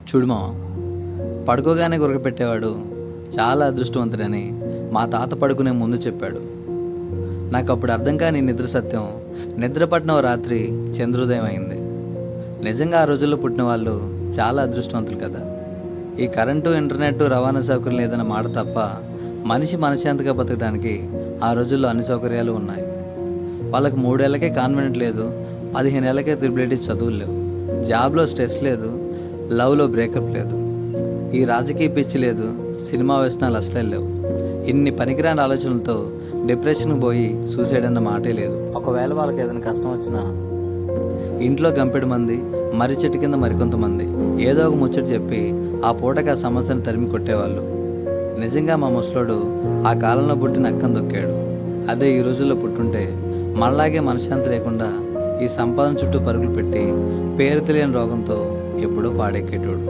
చూడు మామ, పడుకోగానే గురక పెట్టేవాడు చాలా అదృష్టవంతుడని మా తాత పడుకునే ముందు చెప్పాడు. నాకు అప్పుడు అర్థం కాని నిద్ర సత్యం, నిద్ర పట్టిన ఓ రాత్రి చంద్రోదయం అయింది. నిజంగా ఆ రోజుల్లో పుట్టిన వాళ్ళు చాలా అదృష్టవంతులు కదా. ఈ కరెంటు, ఇంటర్నెట్, రవాణా సౌకర్యం లేదన్న మాట తప్ప మనిషి మనశ్శాంతిగా బతకడానికి ఆ రోజుల్లో అన్ని సౌకర్యాలు ఉన్నాయి. వాళ్ళకి 3 ఏళ్ళకే కాన్వెంట్ లేదు, 15 ఏళ్ళకే త్రిబుల్ చదువులు లేవు, జాబ్లో స్ట్రెస్ లేదు, లవ్లో బ్రేకప్ లేదు, ఈ రాజకీయ పిచ్చి లేదు, సినిమా వ్యసనాలు అసలే లేవు. ఇన్ని పనికిరాని ఆలోచనలతో డిప్రెషన్కి పోయి సూసైడ్ అన్న మాటే లేదు. ఒకవేళ వాళ్ళకి ఏదైనా కష్టం వచ్చినా ఇంట్లో గంపెడు మంది, మర్రి చెట్టు కింద మరికొంతమంది ఏదో ఒక ముచ్చట చెప్పి ఆ పూటకి ఆ సమస్యను తరిమి కొట్టేవాళ్ళు. నిజంగా మా ముసలోడు ఆ కాలంలో పుట్టిన అక్కం దొక్కాడు. అదే ఈ రోజుల్లో పుట్టుంటే మనలాగే మనశ్శాంతి లేకుండా ఈ సంపాదన చుట్టూ పరుగులు పెట్టి పేరు తెలియని రోగంతో ఎప్పుడూ పాడెక్కేటోడు.